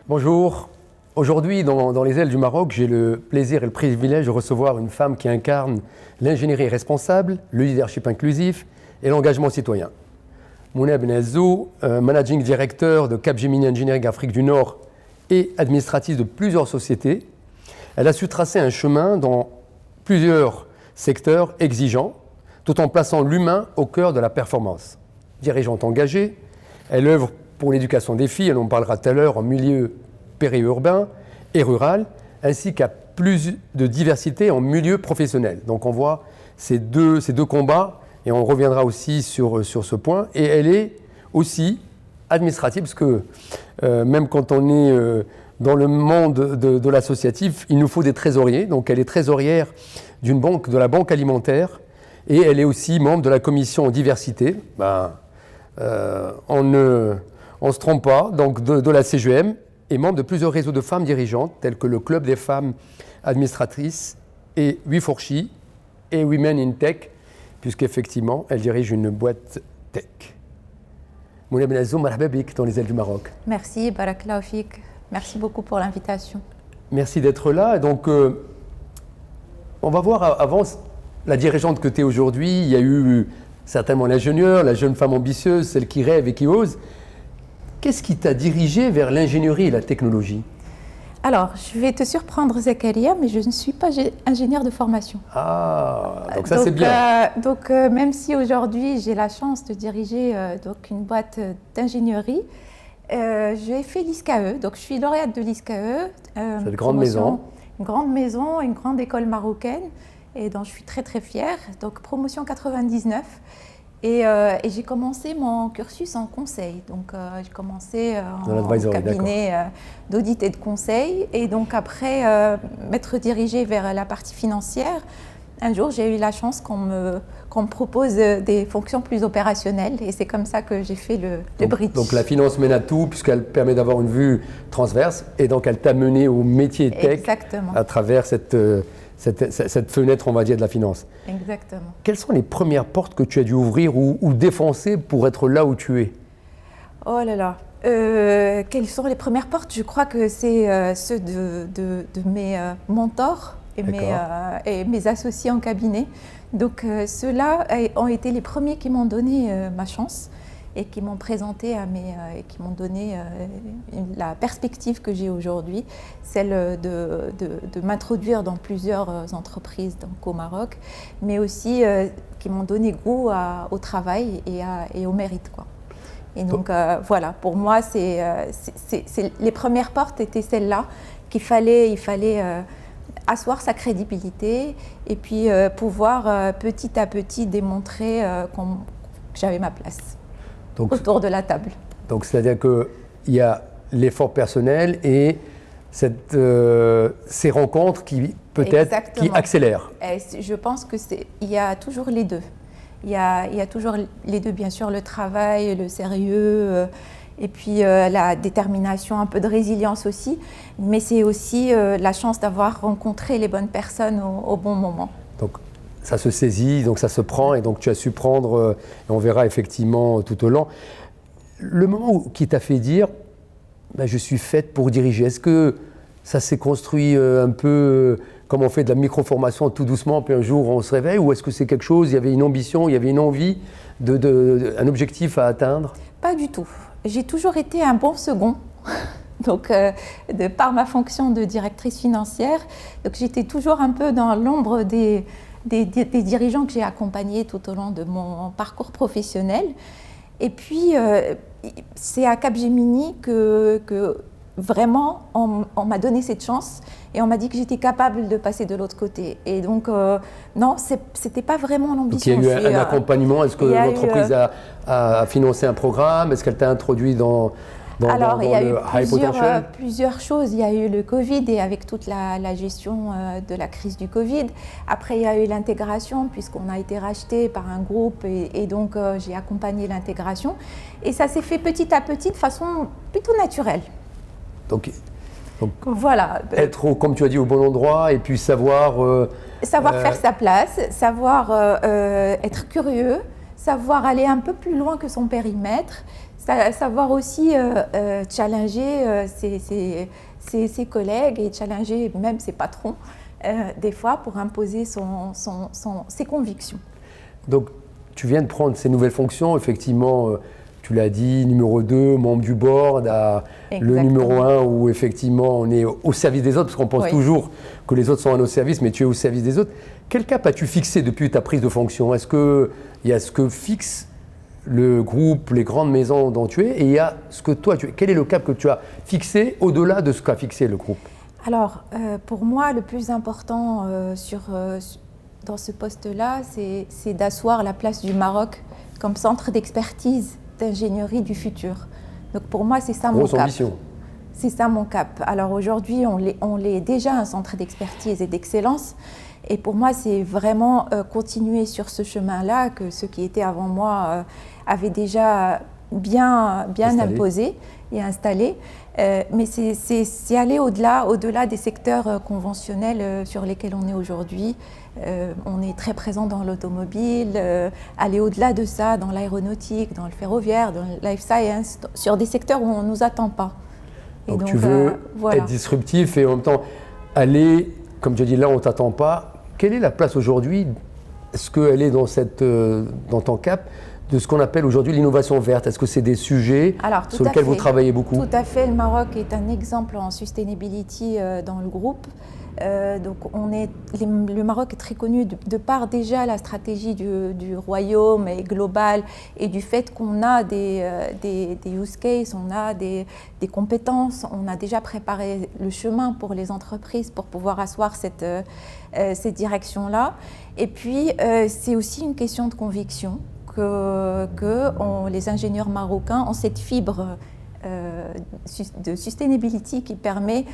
Bonjour. Aujourd'hui, dans les ailes du Maroc, j'ai le plaisir et le privilège de recevoir une femme qui incarne l'ingénierie responsable, le leadership inclusif et l'engagement citoyen. Mouna Benazou, managing director de Capgemini Engineering Afrique du Nord et administratrice de plusieurs sociétés, elle a su tracer un chemin dans plusieurs secteurs exigeants, tout en plaçant l'humain au cœur de la performance. Dirigeante engagée, elle œuvre pour l'éducation des filles, elle en parlera tout à l'heure, en milieu périurbain et rural, ainsi qu'à plus de diversité en milieu professionnel. Donc on voit ces deux combats, et on reviendra aussi sur ce point. Et elle est aussi administrative, parce que même quand on est dans le monde de l'associatif, il nous faut des trésoriers. Donc elle est trésorière d'une banque, de la Banque alimentaire, et elle est aussi membre de la commission diversité. On ne se trompe pas, donc de la CGM, et membre de plusieurs réseaux de femmes dirigeantes, tels que le Club des femmes administratrices et We4She et Women in Tech, puisqu'effectivement, elle dirige une boîte tech. Mouna Benazou, marhaba bik dans les ailes du Maroc. Merci, barakallahu fik. Merci beaucoup pour l'invitation. Merci d'être là. Donc, on va voir avant la dirigeante que tu es aujourd'hui. Il y a eu certainement l'ingénieur, la jeune femme ambitieuse, celle qui rêve et qui ose. Qu'est-ce qui t'a dirigé vers l'ingénierie et la technologie? Alors, je vais te surprendre, Zakaria, mais je ne suis pas ingénieure de formation. Ah, donc ça c'est bien. Même si aujourd'hui j'ai la chance de diriger une boîte d'ingénierie, j'ai fait l'ISCAE, donc je suis lauréate de l'ISCAE. C'est une grande maison. Une grande maison, une grande école marocaine, et dont je suis très très fière. Donc promotion 99. Et j'ai commencé mon cursus en conseil. Donc, j'ai commencé en cabinet d'audit et de conseil. Et donc, après m'être dirigée vers la partie financière, un jour, j'ai eu la chance qu'on me propose des fonctions plus opérationnelles. Et c'est comme ça que j'ai fait le bridge. Donc, la finance mène à tout, puisqu'elle permet d'avoir une vue transverse. Et donc, elle t'a mené au métier tech. Exactement. À travers cette fenêtre, on va dire, de la finance. Exactement. Quelles sont les premières portes que tu as dû ouvrir ou défoncer pour être là où tu es? Oh là là. Quelles sont les premières portes? Je crois que c'est ceux de mes mentors et mes associés en cabinet. Donc ceux-là ont été les premiers qui m'ont donné ma chance et qui m'ont présenté et qui m'ont donné la perspective que j'ai aujourd'hui, celle de m'introduire dans plusieurs entreprises au Maroc, mais aussi qui m'ont donné goût au travail et au mérite, quoi. Et donc voilà, pour moi, les premières portes étaient celles-là il fallait asseoir sa crédibilité et puis pouvoir petit à petit démontrer que j'avais ma place. Donc, autour de la table. Donc, c'est-à-dire qu'il y a l'effort personnel et ces rencontres qui, peut-être, qui accélèrent. Et je pense qu'il y a toujours les deux. Il y a toujours les deux, bien sûr, le travail, le sérieux, et puis la détermination, un peu de résilience aussi. Mais c'est aussi la chance d'avoir rencontré les bonnes personnes au bon moment. Donc, ça se saisit, donc ça se prend, et donc tu as su prendre, et on verra effectivement tout au long. Le moment qui t'a fait dire, je suis faite pour diriger, est-ce que ça s'est construit un peu comme on fait de la micro-formation tout doucement, puis un jour on se réveille, ou est-ce que c'est quelque chose, il y avait une ambition, il y avait une envie, un objectif à atteindre? Pas du tout. J'ai toujours été un bon second. Donc, de par ma fonction de directrice financière, donc j'étais toujours un peu dans l'ombre des dirigeants que j'ai accompagnés tout au long de mon parcours professionnel. Et puis, c'est à Capgemini que vraiment, on m'a donné cette chance et on m'a dit que j'étais capable de passer de l'autre côté. Et donc, non, c'était pas vraiment l'ambition. Donc, il y a eu un accompagnement. Est-ce que l'entreprise a financé un programme? Est-ce qu'elle t'a introduit dans Alors, il y a eu high potential? plusieurs choses. Il y a eu le Covid et avec toute la gestion de la crise du Covid. Après, il y a eu l'intégration puisqu'on a été racheté par un groupe et donc j'ai accompagné l'intégration. Et ça s'est fait petit à petit de façon plutôt naturelle. Donc voilà. Être, comme tu as dit, au bon endroit et puis savoir faire sa place, savoir être curieux, savoir aller un peu plus loin que son périmètre, savoir aussi challenger ses collègues et challenger même ses patrons, des fois pour imposer ses convictions. Donc, tu viens de prendre ces nouvelles fonctions, effectivement, tu l'as dit, numéro 2, membre du board, le numéro 1 où effectivement on est au service des autres, parce qu'on pense toujours que les autres sont à nos services, mais tu es au service des autres. Quel cap as-tu fixé depuis ta prise de fonction? Est-ce qu'il y a ce que fixe le groupe, les grandes maisons dont tu es, et il y a ce que toi, quel est le cap que tu as fixé au-delà de ce qu'a fixé le groupe? Alors, pour moi, le plus important dans ce poste-là, c'est d'asseoir la place du Maroc comme centre d'expertise d'ingénierie du futur. Donc pour moi, c'est ça mon cap. Ambition. C'est ça mon cap. Alors aujourd'hui, on est déjà un centre d'expertise et d'excellence. Et pour moi, c'est vraiment continuer sur ce chemin-là que ceux qui étaient avant moi avaient déjà bien imposé et installé. Mais c'est aller au-delà des secteurs conventionnels sur lesquels on est aujourd'hui. On est très présent dans l'automobile, aller au-delà de ça dans l'aéronautique, dans le ferroviaire, dans le life science, sur des secteurs où on ne nous attend pas. Donc tu veux être disruptif et en même temps aller, comme tu as dit, là on ne t'attend pas. Quelle est la place aujourd'hui? Est-ce qu'elle est dans ton cap de ce qu'on appelle aujourd'hui l'innovation verte? Est-ce que c'est des sujets sur lesquels vous travaillez beaucoup? Tout à fait. Le Maroc est un exemple en sustainability dans le groupe. Donc le Maroc est très connu de par déjà la stratégie du royaume et globale et du fait qu'on a des use cases, on a des compétences, on a déjà préparé le chemin pour les entreprises pour pouvoir asseoir cette direction-là. Et puis c'est aussi une question de conviction que les ingénieurs marocains ont cette fibre de sustainability qui permet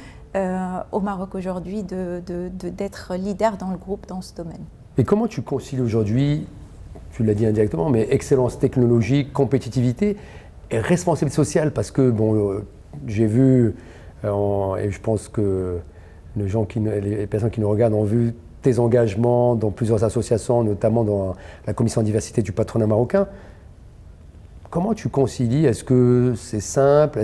au Maroc aujourd'hui d'être leader dans le groupe dans ce domaine. Et comment tu concilies aujourd'hui, tu l'as dit indirectement, mais excellence technologique, compétitivité et responsabilité sociale? Parce que j'ai vu, et je pense que les personnes qui nous regardent ont vu tes engagements dans plusieurs associations, notamment dans la commission diversité du patronat marocain. Comment tu concilies? Est-ce que c'est simple?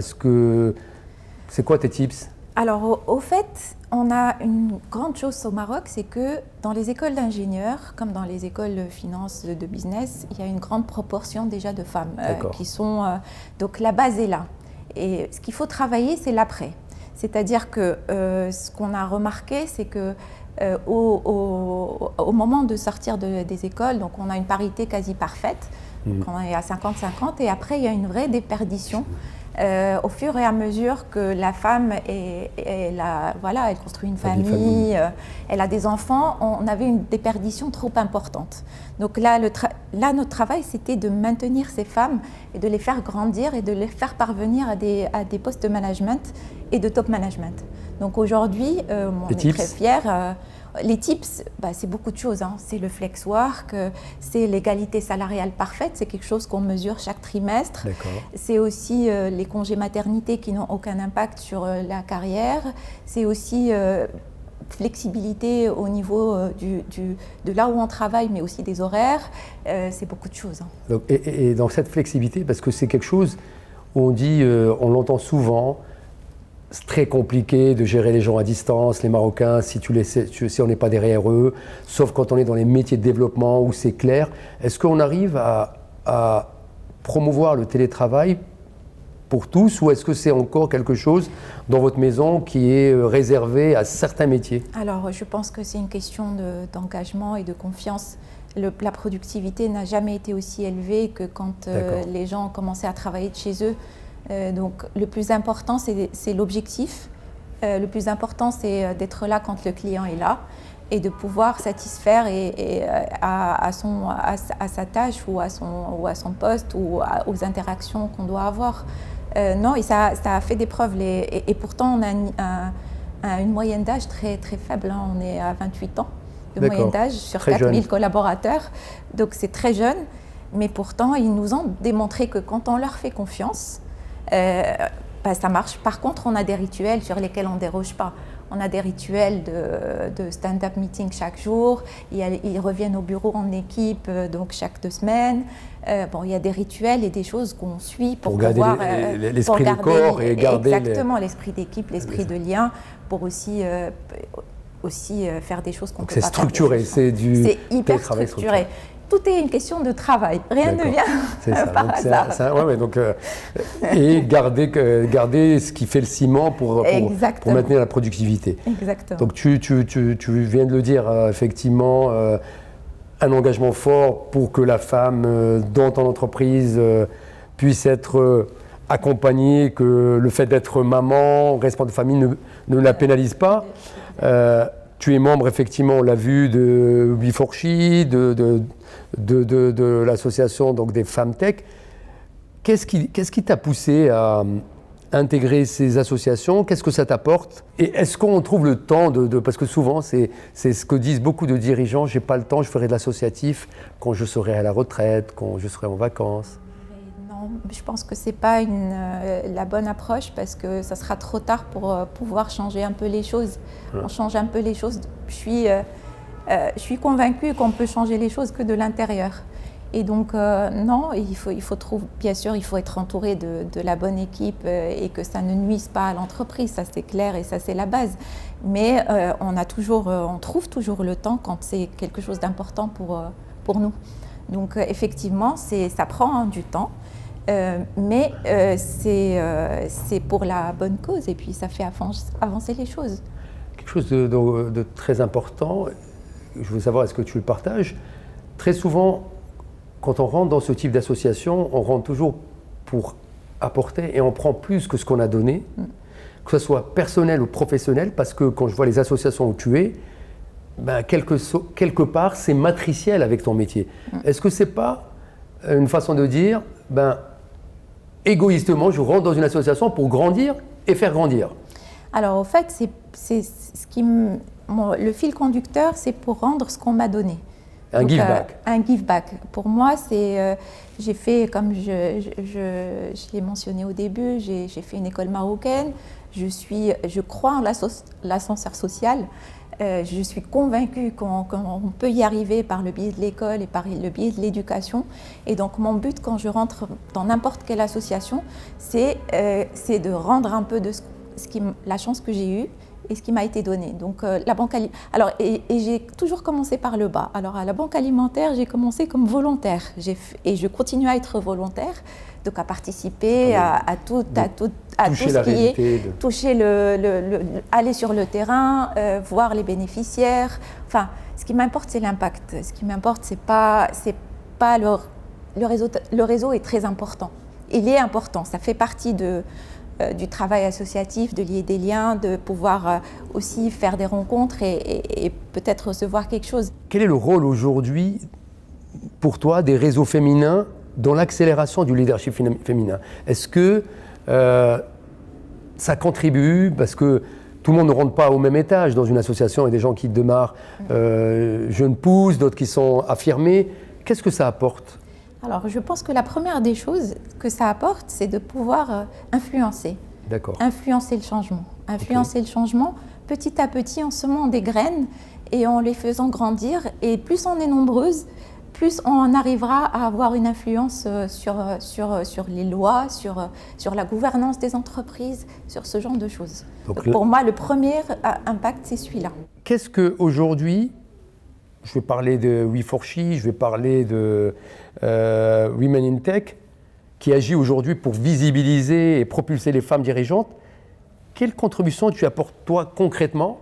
C'est quoi tes tips? Alors, au fait, on a une grande chose au Maroc, c'est que dans les écoles d'ingénieurs, comme dans les écoles de finance, de business, il y a une grande proportion déjà de femmes qui sont... donc la base est là. Et ce qu'il faut travailler, c'est l'après. C'est-à-dire que ce qu'on a remarqué, c'est que au moment de sortir des écoles, donc on a une parité quasi parfaite, donc on est à 50-50, et après il y a une vraie déperdition. Au fur et à mesure que la femme elle construit une famille, elle a des enfants, on avait une déperdition trop importante. Donc là, notre travail, c'était de maintenir ces femmes et de les faire grandir et de les faire parvenir à des postes de management et de top management. Donc aujourd'hui, on est très fiers. Les tips, c'est beaucoup de choses. C'est le flex work, c'est l'égalité salariale parfaite, c'est quelque chose qu'on mesure chaque trimestre. C'est aussi les congés maternité qui n'ont aucun impact sur la carrière. C'est aussi flexibilité au niveau de là où on travaille, mais aussi des horaires. C'est beaucoup de choses. Donc, et dans cette flexibilité, parce que c'est quelque chose où on dit, on l'entend souvent, c'est très compliqué de gérer les gens à distance, les Marocains, si on n'est pas derrière eux, sauf quand on est dans les métiers de développement où c'est clair. Est-ce qu'on arrive à promouvoir le télétravail pour tous, ou est-ce que c'est encore quelque chose dans votre maison qui est réservé à certains métiers? Alors, je pense que c'est une question d'engagement et de confiance. La productivité n'a jamais été aussi élevée que quand les gens ont commencé à travailler de chez eux. Donc le plus important, c'est l'objectif. Le plus important, c'est d'être là quand le client est là et de pouvoir satisfaire à sa tâche ou à son poste ou aux interactions qu'on doit avoir. Non, et ça a fait des preuves. Et pourtant, on a une moyenne d'âge très, très faible. On est à 28 ans de moyenne d'âge sur 4000 collaborateurs. Donc c'est très jeune. Mais pourtant, ils nous ont démontré que quand on leur fait confiance, ça marche. Par contre, on a des rituels sur lesquels on ne déroge pas. On a des rituels de stand-up meeting chaque jour. Ils reviennent au bureau en équipe, donc chaque 2 semaines. Il y a des rituels et des choses qu'on suit pour garder pouvoir l'esprit du corps et garder exactement l'esprit d'équipe, l'esprit de lien, pour aussi faire des choses qu'on peut pas faire. C'est structuré, c'est hyper structuré. Tout est une question de travail, rien ne vient par hasard. Et garder ce qui fait le ciment pour maintenir la productivité. Exactement. Donc tu viens de le dire, effectivement, un engagement fort pour que la femme dans ton entreprise puisse être accompagnée, que le fait d'être maman, responsable de famille ne la pénalise pas. Tu es membre, effectivement, on l'a vu, de We4She, de l'association donc, des femmes tech. Qu'est-ce qui t'a poussé à intégrer ces associations? Qu'est-ce que ça t'apporte? Et est-ce qu'on trouve le temps parce que souvent, c'est ce que disent beaucoup de dirigeants, j'ai pas le temps, je ferai de l'associatif quand je serai à la retraite, quand je serai en vacances. Non, je pense que c'est pas la bonne approche parce que ça sera trop tard pour pouvoir changer un peu les choses. On change un peu les choses. Je suis convaincue qu'on peut changer les choses que de l'intérieur. Et donc, non, bien sûr, il faut être entouré de la bonne équipe et que ça ne nuise pas à l'entreprise, ça c'est clair et ça c'est la base. Mais on trouve toujours le temps quand c'est quelque chose d'important pour nous. Donc, effectivement, ça prend du temps, mais c'est pour la bonne cause et puis ça fait avancer les choses. Quelque chose de très important, je veux savoir, est-ce que tu le partages? Très souvent, quand on rentre dans ce type d'association, on rentre toujours pour apporter et on prend plus que ce qu'on a donné, que ce soit personnel ou professionnel, parce que quand je vois les associations où tu es, quelque part, c'est matriciel avec ton métier. Est-ce que ce n'est pas une façon de dire, égoïstement, je rentre dans une association pour grandir et faire grandir? Alors, au fait, le fil conducteur, c'est pour rendre ce qu'on m'a donné. Un give back. Un give back. Pour moi, j'ai fait, comme je l'ai mentionné au début, j'ai fait une école marocaine. Je crois en l'ascenseur social. Je suis convaincue qu'on peut y arriver par le biais de l'école et par le biais de l'éducation. Et donc, mon but, quand je rentre dans n'importe quelle association, c'est de rendre un peu de la chance que j'ai eue et ce qui m'a été donné. Donc, la banque alimentaire. Et j'ai toujours commencé par le bas. Alors, à la banque alimentaire, j'ai commencé comme volontaire. Et je continue à être volontaire, donc à participer à tout ce qui est toucher aller sur le terrain, voir les bénéficiaires. Enfin, ce qui m'importe, c'est l'impact. Ce qui m'importe, c'est pas le réseau. Le réseau est très important. Il est important. Ça fait partie du travail associatif, de lier des liens, de pouvoir aussi faire des rencontres et peut-être recevoir quelque chose. Quel est le rôle aujourd'hui, pour toi, des réseaux féminins dans l'accélération du leadership féminin? Est-ce que ça contribue, parce que tout le monde ne rentre pas au même étage dans une association, il y a des gens qui démarrent jeunes pousses, d'autres qui sont affirmés. Qu'est-ce que ça apporte? Alors, je pense que la première des choses que ça apporte, c'est de pouvoir influencer. D'accord. Influencer le changement. Influencer le changement petit à petit en semant des graines et en les faisant grandir. Et plus on est nombreuses, plus on arrivera à avoir une influence sur les lois, sur la gouvernance des entreprises, sur ce genre de choses. Donc, pour moi, le premier impact, c'est celui-là. Qu'est-ce qu'aujourd'hui, je vais parler de We4She, je vais parler de Women in Tech, qui agit aujourd'hui pour visibiliser et propulser les femmes dirigeantes. Quelle contribution tu apportes, toi, concrètement,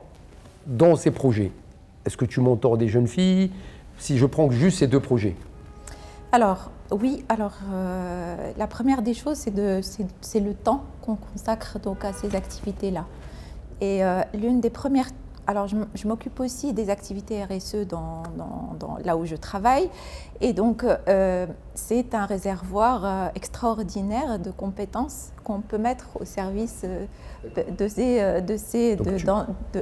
dans ces projets? Est-ce que tu mentors des jeunes filles? Si je prends juste ces 2 projets. Alors, oui. La première des choses, c'est le temps qu'on consacre donc, à ces activités-là. Et l'une des premières... Alors, je m'occupe aussi des activités RSE là où je travaille. Et donc, c'est un réservoir extraordinaire de compétences qu'on peut mettre au service de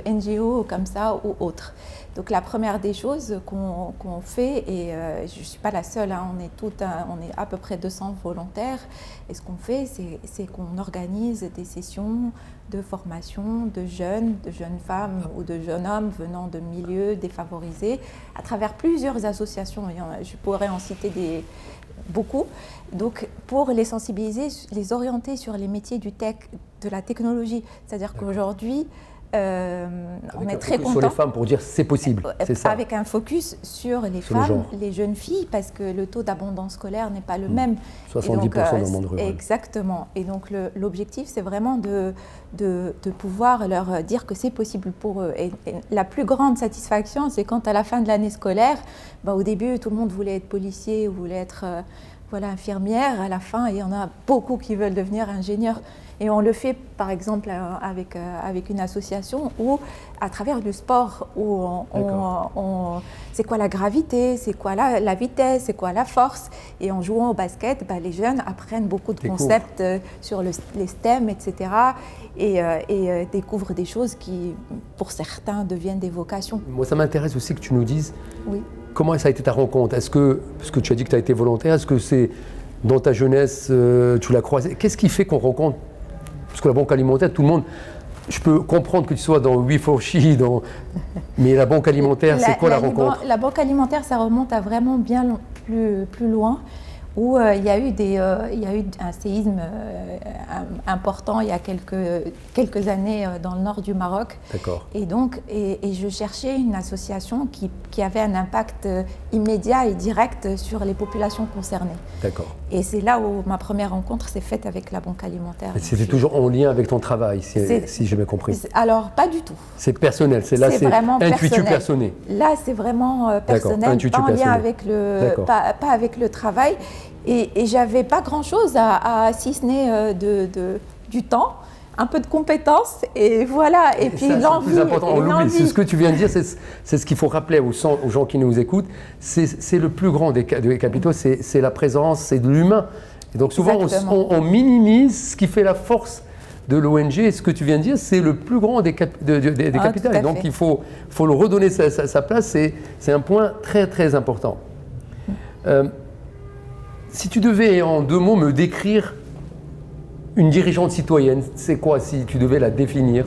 NGO comme ça ou autres. Donc la première des choses qu'on fait, et je ne suis pas la seule, hein, on est à peu près 200 volontaires, et ce qu'on fait, c'est qu'on organise des sessions de formation de jeunes femmes ou de jeunes hommes venant de milieux défavorisés à travers plusieurs associations. Je pourrais en citer beaucoup. Donc, pour les sensibiliser, les orienter sur les métiers de la technologie. C'est-à-dire qu'aujourd'hui, on est très content. Sur les femmes pour dire c'est possible, c'est ça. Avec un focus sur les femmes, les jeunes filles, parce que le taux d'abondance scolaire n'est pas le même. 70% dans le monde rural. Exactement. Et donc l'objectif, c'est vraiment de pouvoir leur dire que c'est possible pour eux. Et la plus grande satisfaction, c'est quand à la fin de l'année scolaire, au début, tout le monde voulait être policier ou voulait être infirmière. À la fin, il y en a beaucoup qui veulent devenir ingénieurs. Et on le fait par exemple avec une association où, à travers du sport, où c'est quoi la gravité, c'est quoi la vitesse, c'est quoi la force. Et en jouant au basket, les jeunes apprennent beaucoup de concepts sur les STEM, etc. Et découvrent des choses qui, pour certains, deviennent des vocations. Moi, ça m'intéresse aussi que tu nous dises oui. Comment ça a été ta rencontre. Parce que tu as dit que tu as été volontaire, est-ce que c'est dans ta jeunesse, tu l'as croisé? Qu'est-ce qui fait qu'on rencontre? Parce que la banque alimentaire, tout le monde, je peux comprendre que tu sois dans We4She, mais la banque alimentaire, c'est quoi la rencontre? La banque alimentaire, ça remonte à vraiment bien plus loin, où il y a eu un séisme important il y a quelques années dans le nord du Maroc. D'accord. Et donc, je cherchais une association qui avait un impact immédiat et direct sur les populations concernées. D'accord. Et c'est là où ma première rencontre s'est faite avec la banque alimentaire. Et c'était toujours en lien avec ton travail, si j'ai bien compris. Alors, pas du tout. C'est personnel, c'est vraiment intuitif personnel. Là, c'est vraiment personnel, pas en lien avec pas avec le travail. Et j'avais pas grand-chose si ce n'est du temps, un peu de compétences, et voilà. Et puis l'envie. C'est important, on l'oublie. C'est ce que tu viens de dire, c'est ce qu'il faut rappeler aux gens qui nous écoutent. C'est le plus grand des capitaux, c'est la présence, c'est de l'humain. Et donc souvent, on minimise ce qui fait la force de l'ONG. Et ce que tu viens de dire, c'est le plus grand des capitaux. Et donc il faut le redonner sa place. C'est un point très, très important. Si tu devais, en 2 mots, me décrire une dirigeante citoyenne, c'est quoi si tu devais la définir?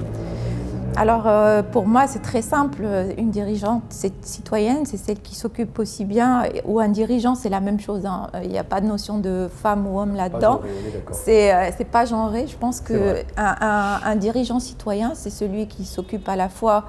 Alors, pour moi, c'est très simple. Une dirigeante citoyenne, c'est celle qui s'occupe aussi bien, ou un dirigeant, c'est la même chose. Hein. Il n'y a pas de notion de femme ou homme là-dedans. C'est pas genré. Je pense qu'un dirigeant citoyen, c'est celui qui s'occupe à la fois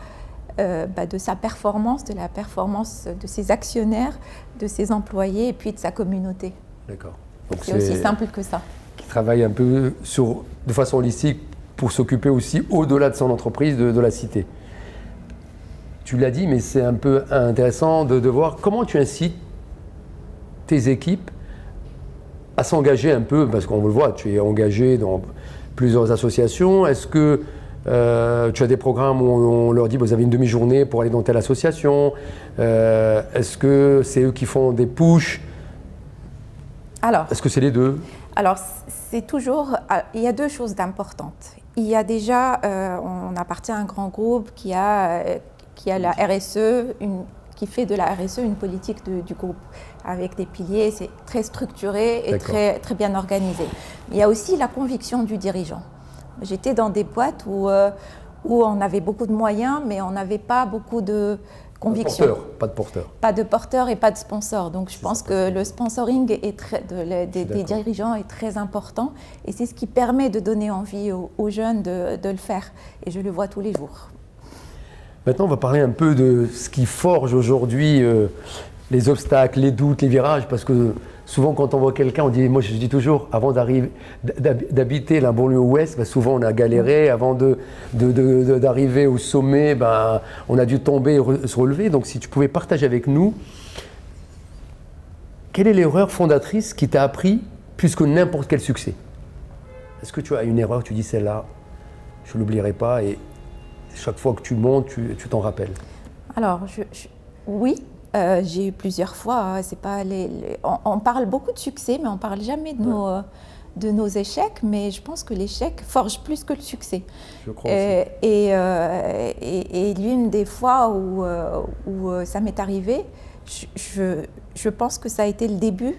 de sa performance, de la performance de ses actionnaires, de ses employés et puis de sa communauté. D'accord. C'est aussi simple que ça. Qui travaille un peu de façon holistique pour s'occuper aussi au-delà de son entreprise, de la cité. Tu l'as dit, mais c'est un peu intéressant de voir comment tu incites tes équipes à s'engager un peu, parce qu'on le voit, tu es engagé dans plusieurs associations. Est-ce que tu as des programmes où on leur dit vous avez une demi-journée pour aller dans telle association? Est-ce que c'est eux qui font des pushs? Est-ce que c'est les deux? Alors, c'est toujours... Il y a 2 choses d'importantes. Il y a déjà, on appartient à un grand groupe qui a la RSE, qui fait de la RSE une politique du groupe, avec des piliers, c'est très structuré et très, très bien organisé. Il y a aussi la conviction du dirigeant. J'étais dans des boîtes où on avait beaucoup de moyens, mais on n'avait pas beaucoup de conviction. Pas de porteur. Pas de porteur et pas de sponsor. Donc je pense que le sponsoring des dirigeants est très important et c'est ce qui permet de donner envie aux jeunes de le faire. Et je le vois tous les jours. Maintenant, on va parler un peu de ce qui forge aujourd'hui les obstacles, les doutes, les virages, parce que souvent quand on voit quelqu'un, moi je dis toujours, avant d'habiter la banlieue ouest, souvent on a galéré, avant d'arriver au sommet, on a dû tomber et se relever. Donc si tu pouvais partager avec nous, quelle est l'erreur fondatrice qui t'a appris plus que n'importe quel succès? Est-ce que tu as une erreur, tu dis celle-là, je ne l'oublierai pas, et chaque fois que tu montes, tu t'en rappelles? Alors, oui. J'ai eu plusieurs fois, c'est pas on parle beaucoup de succès, mais on ne parle jamais de de nos échecs, mais je pense que l'échec forge plus que le succès. Je crois aussi. Et l'une des fois où ça m'est arrivé, je pense que ça a été le début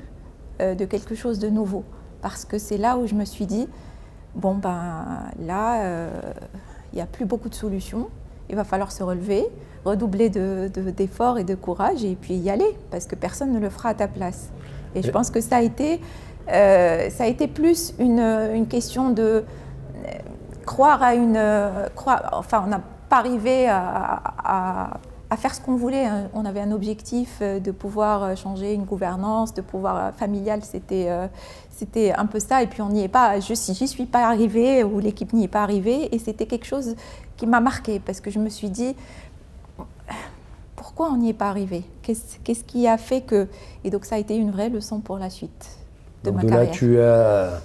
de quelque chose de nouveau. Parce que c'est là où je me suis dit, bon ben là, il n'y a plus beaucoup de solutions, il va falloir se relever, redoubler d'efforts et de courage et puis y aller, parce que personne ne le fera à ta place. Et je pense que ça a été plus une question de croire à enfin, on n'a pas arrivé à faire ce qu'on voulait. On avait un objectif de pouvoir changer une gouvernance, de pouvoir familial, c'était un peu ça. Et puis on n'y est pas. J'y suis pas arrivée ou l'équipe n'y est pas arrivée. Et c'était quelque chose qui m'a marquée parce que je me suis dit pourquoi on n'y est pas arrivé ? Qu'est-ce qui a fait que... Et donc ça a été une vraie leçon pour la suite de ma carrière.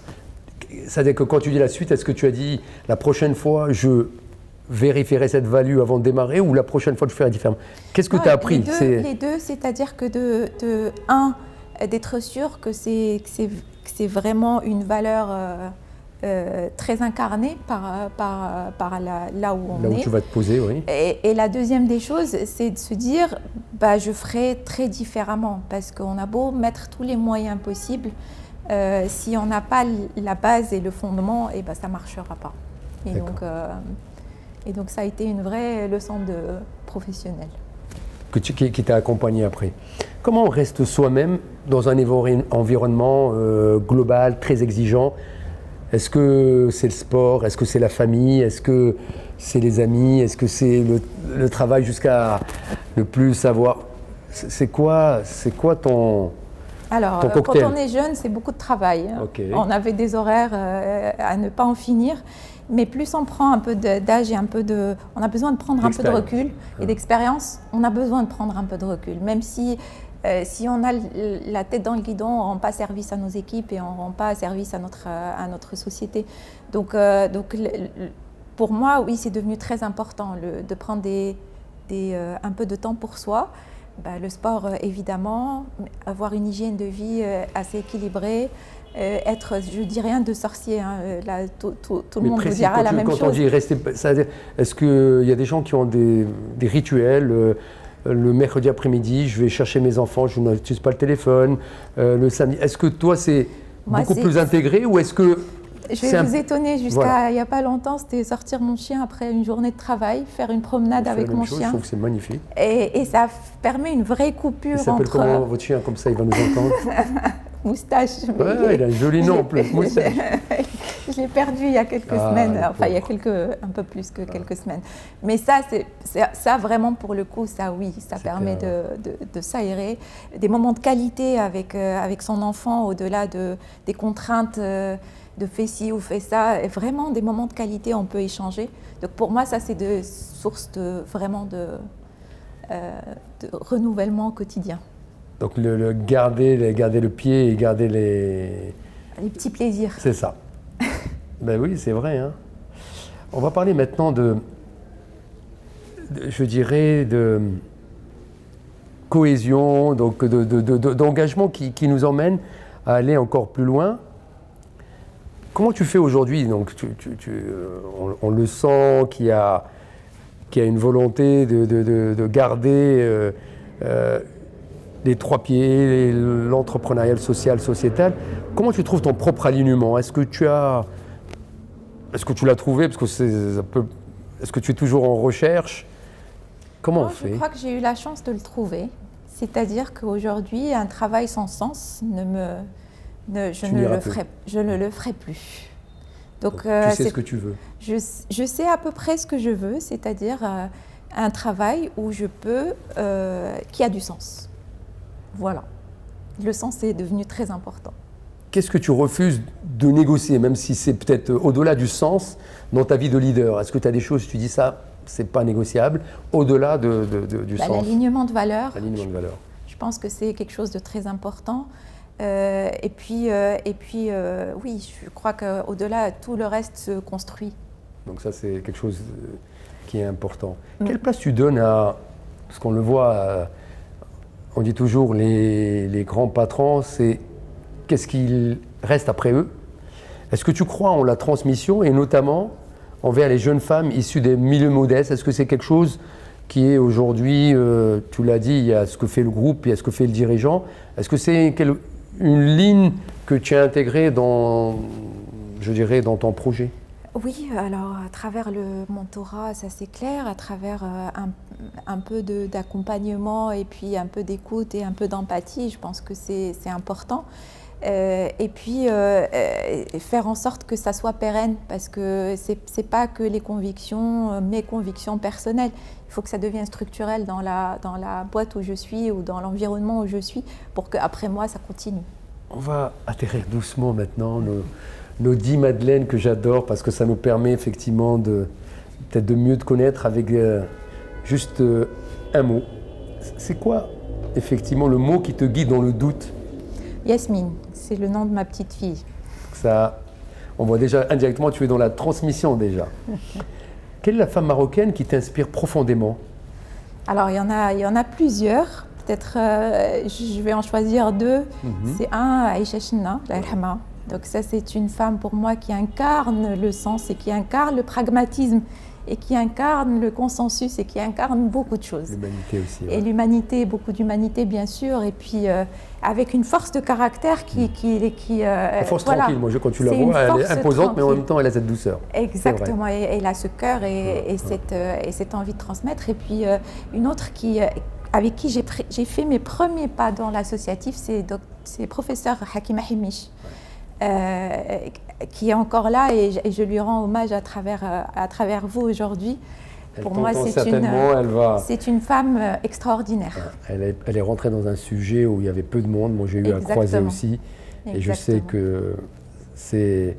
C'est-à-dire que quand tu dis la suite, est-ce que tu as dit la prochaine fois je vérifierai cette value avant de démarrer ou la prochaine fois je ferai différemment ? Qu'est-ce que tu as appris ? Les deux, c'est-à-dire que d'être sûr que c'est vraiment une valeur très incarnée par là où on est. Là où tu vas te poser, oui. Et la deuxième des choses, c'est de se dire, je ferai très différemment parce qu'on a beau mettre tous les moyens possibles, si on n'a pas la base et le fondement, ça ne marchera pas. Et donc ça a été une vraie leçon de professionnelle. Qui t'a accompagné après. Comment on reste soi-même dans un environnement global, très exigeant ? Est-ce que c'est le sport ? Est-ce que c'est la famille ? Est-ce que c'est les amis ? Est-ce que c'est le travail jusqu'à ne plus savoir ? C'est quoi ton cocktail ? Quand on est jeune, c'est beaucoup de travail. Okay. On avait des horaires à ne pas en finir. Mais plus on prend un peu d'âge et on a besoin de prendre un peu de recul et d'expérience, on a besoin de prendre un peu de recul. Même si on a la tête dans le guidon, on ne rend pas service à nos équipes et on ne rend pas service à notre société. Donc pour moi, oui, c'est devenu très important de prendre un peu de temps pour soi. Le sport, évidemment, avoir une hygiène de vie assez équilibrée, être, je dis rien de sorcier, là, tout le monde vous dira la même chose. Quand on dit rester, est-ce qu'il y a des gens qui ont des rituels le mercredi après-midi, je vais chercher mes enfants, je n'utilise pas le téléphone, le samedi. Est-ce que toi, c'est beaucoup plus intégré ou est-ce que... Je vais vous étonner, jusqu'à il n'y a pas longtemps, c'était sortir mon chien après une journée de travail, faire une promenade avec mon chien. Je trouve que c'est magnifique. Et ça permet une vraie coupure entre... Il s'appelle comment votre chien, comme ça il va nous entendre? Moustache. Ouais, il a un joli nom en plus, Moustache. Je l'ai perdu il y a quelques semaines, enfin il y a un peu plus que quelques semaines. Mais ça vraiment pour le coup, ça oui, ça permet de s'aérer. Des moments de qualité avec son enfant au-delà des contraintes de fais ci ou fais ça, et vraiment des moments de qualité, on peut échanger. Donc pour moi, ça c'est des sources vraiment de renouvellement quotidien. Donc garder le pied et garder les petits plaisirs. C'est ça. Ben oui, c'est vrai. Hein. On va parler maintenant je dirais, de cohésion, donc d'engagement qui nous emmène à aller encore plus loin. Comment tu fais aujourd'hui? Donc, on le sent qu'il y a une volonté de garder les trois pieds, l'entrepreneurial, social, sociétal. Comment tu trouves ton propre alignement? Est-ce que tu l'as trouvé? Parce que est-ce que tu es toujours en recherche? Comment on fait? Je crois que j'ai eu la chance de le trouver. C'est-à-dire qu'aujourd'hui, un travail sans sens je ne le ferai plus. Donc, tu sais ce que tu veux. Je sais à peu près ce que je veux, c'est-à-dire un travail où qui a du sens. Voilà. Le sens est devenu très important. Qu'est-ce que tu refuses de négocier, même si c'est peut-être au-delà du sens dans ta vie de leader? Est-ce que tu as des choses, tu dis ça, c'est pas négociable, au-delà du sens? L'alignement de valeurs. L'alignement de valeurs. Je pense que c'est quelque chose de très important. Et puis, oui, je crois qu'au-delà, tout le reste se construit. Donc ça, c'est quelque chose qui est important. Quelle place tu donnes parce qu'on le voit, on dit toujours les grands patrons, c'est qu'est-ce qu'il reste après eux? Est-ce que tu crois en la transmission et notamment envers les jeunes femmes issues des milieux modestes? Est-ce que c'est quelque chose qui est aujourd'hui, tu l'as dit, il y a ce que fait le groupe, il y a ce que fait le dirigeant. Est-ce que c'est une ligne que tu as intégrée dans, je dirais, dans ton projet? Oui, alors à travers le mentorat, ça c'est clair, à travers un peu d'accompagnement et puis un peu d'écoute et un peu d'empathie, je pense que c'est important. Et puis faire en sorte que ça soit pérenne, parce que c'est pas que les convictions, mes convictions personnelles. Il faut que ça devienne structurel dans la boîte où je suis ou dans l'environnement où je suis pour qu'après moi ça continue. On va atterrir doucement maintenant nos 10 Madeleines que j'adore parce que ça nous permet effectivement peut-être de mieux te connaître avec juste un mot. C'est quoi effectivement le mot qui te guide dans le doute? Yasmine, c'est le nom de ma petite fille. Ça, on voit déjà indirectement, tu es dans la transmission déjà. Quelle est la femme marocaine qui t'inspire profondément? Alors il y en a plusieurs. Peut-être je vais en choisir deux. C'est Aïcha Chenna, Allah yarhamha. Donc ça c'est une femme pour moi qui incarne le sens et qui incarne le pragmatisme et qui incarne le consensus et qui incarne beaucoup de choses. L'humanité aussi. Ouais. Et l'humanité, beaucoup d'humanité bien sûr, et puis avec une force de caractère qui une force tranquille, moi quand tu la vois, elle est imposante mais en même temps elle a cette douceur. Exactement, et elle a ce cœur et cette envie de transmettre. Et puis une autre avec qui j'ai fait mes premiers pas dans l'associatif, c'est professeur Hakima Himish. Qui est encore là et je lui rends hommage à travers vous aujourd'hui. Pour moi, c'est une femme extraordinaire. Elle est rentrée dans un sujet où il y avait peu de monde. Moi, j'ai eu à croiser aussi. Et je sais que c'était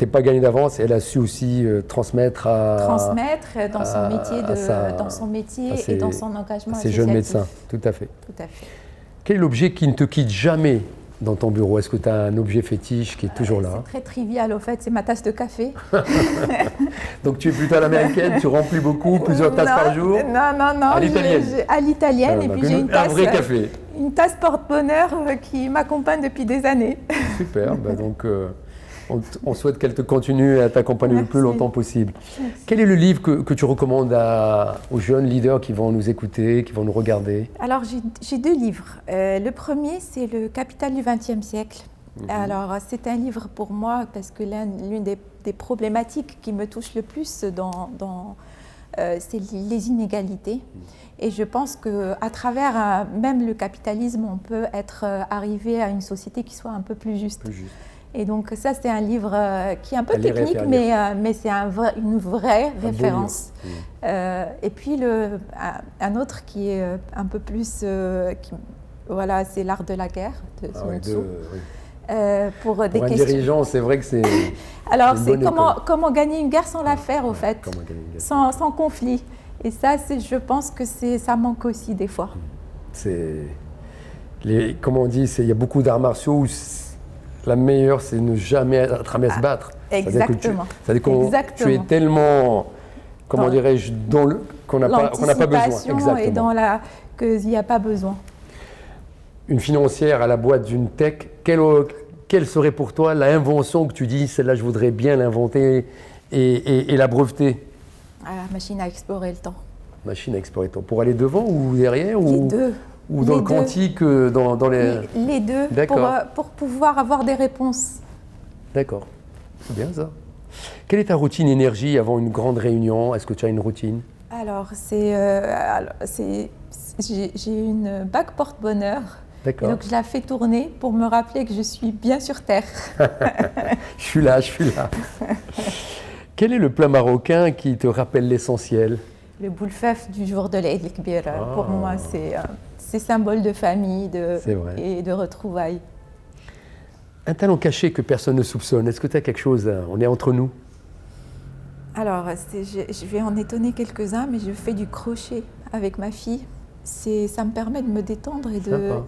pas gagné d'avance. Elle a su aussi transmettre dans son métier et dans son engagement associatif. Ces jeunes médecins, tout à fait. Tout à fait. Quel est l'objet qui ne te quitte jamais dans ton bureau? Est-ce que tu as un objet fétiche qui est toujours là? C'est très trivial, au fait, c'est ma tasse de café. Donc tu es plutôt à l'américaine, tu remplis beaucoup, plusieurs tasses par jour? Non. À l'italienne? À l'italienne, et puis j'ai un vrai café. Une tasse porte-bonheur qui m'accompagne depuis des années. Super, donc on souhaite qu'elle te continue à t'accompagner le plus longtemps possible. Merci. Quel est le livre que tu recommandes aux jeunes leaders qui vont nous écouter, qui vont nous regarder? Alors j'ai deux livres. Le premier, c'est Le Capital du XXe siècle. Alors c'est un livre pour moi parce que l'une des problématiques qui me touche le plus c'est les inégalités. Et je pense qu'à travers même le capitalisme, on peut arriver à une société qui soit un peu plus juste. Et donc ça, c'est un livre qui est un peu technique, mais c'est une vraie référence. Et puis un autre qui est un peu plus... c'est L'art de la guerre de Sun Tzu. Pour un dirigeant, c'est vrai que c'est... Alors, c'est comment gagner une guerre sans la faire, au fait, sans conflit. Et ça, je pense que ça manque aussi des fois. Comme on dit, il y a beaucoup d'arts martiaux où la meilleure, c'est ne jamais être amené à se battre. Exactement. C'est-à-dire que tu es tellement, comment dirais-je, qu'on n'a pas besoin. Exactement. Et qu'il n'y a pas besoin. Une financière à la boîte d'une tech, quelle serait pour toi l'invention que tu dis, celle-là, je voudrais bien l'inventer et la breveter? La machine à explorer le temps. Machine à explorer le temps. Pour aller devant ou derrière? Les deux. Ou dans le quantique, dans les... Les deux, pour pouvoir avoir des réponses. D'accord, c'est bien ça. Quelle est ta routine énergie avant une grande réunion? Est-ce que tu as une routine? Alors, j'ai une bague porte-bonheur. D'accord. Et donc, je la fais tourner pour me rappeler que je suis bien sur Terre. Je suis là. Quel est le plat marocain qui te rappelle l'essentiel? Le boulfaf du jour de l'Aïd el-Kbir. Pour moi, c'est symbole de famille et de retrouvailles. Un talent caché que personne ne soupçonne, est-ce que tu as quelque chose? On est entre nous. Alors, je vais en étonner quelques-uns, mais je fais du crochet avec ma fille. Ça me permet de me détendre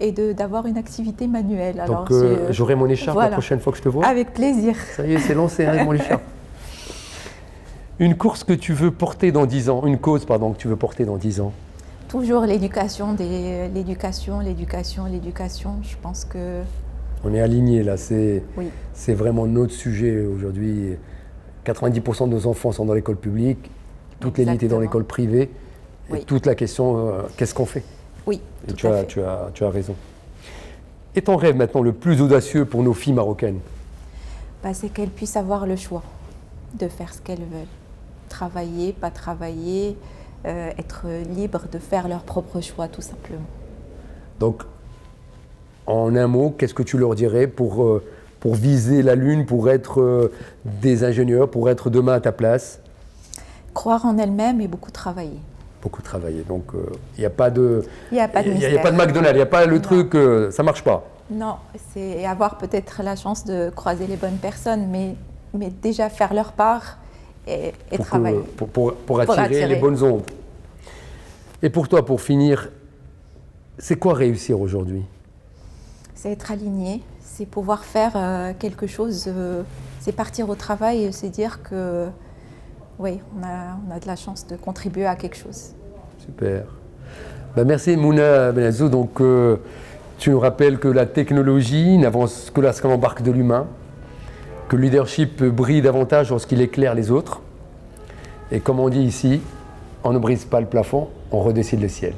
et d'avoir une activité manuelle. Donc, j'aurai mon écharpe la prochaine fois que je te vois? Avec plaisir. Ça y est, c'est lancé avec mon écharpe. Une course que tu veux porter dans 10 ans, une cause, pardon, que tu veux porter dans 10 ans? Toujours l'éducation. Je pense que On est aligné là, Oui. c'est vraiment notre sujet aujourd'hui. 90% de nos enfants sont dans l'école publique, toute l'élite est dans l'école privée. Et Oui. toute la question, qu'est-ce qu'on fait? Oui, Et tout à fait. tu as raison. Et ton rêve maintenant le plus audacieux pour nos filles marocaines? Bah, c'est qu'elles puissent avoir le choix de faire ce qu'elles veulent. Travailler, pas travailler, être libres de faire leur propre choix tout simplement. Donc, en un mot, qu'est-ce que tu leur dirais pour viser la Lune, pour être des ingénieurs, pour être demain à ta place? Croire en elles-mêmes et beaucoup travailler. Beaucoup travailler. Donc, il n'y a pas de... Il n'y a pas de Il n'y a mystère. pas de McDonald's, il n'y a pas le Non. truc, ça ne marche pas. Non, c'est avoir peut-être la chance de croiser les bonnes personnes, mais déjà faire leur part et travailler. Pour attirer les bonnes ondes. Et pour toi, pour finir, c'est quoi réussir aujourd'hui? C'est être aligné, c'est pouvoir faire quelque chose, c'est partir au travail et se dire que oui, on a de la chance de contribuer à quelque chose. Super. Ben merci Mouna Benazou. Donc tu nous rappelles que la technologie n'avance que lorsqu'elle embarque de l'humain, que le leadership brille davantage lorsqu'il éclaire les autres. Et comme on dit ici, on ne brise pas le plafond, on redessine le ciel.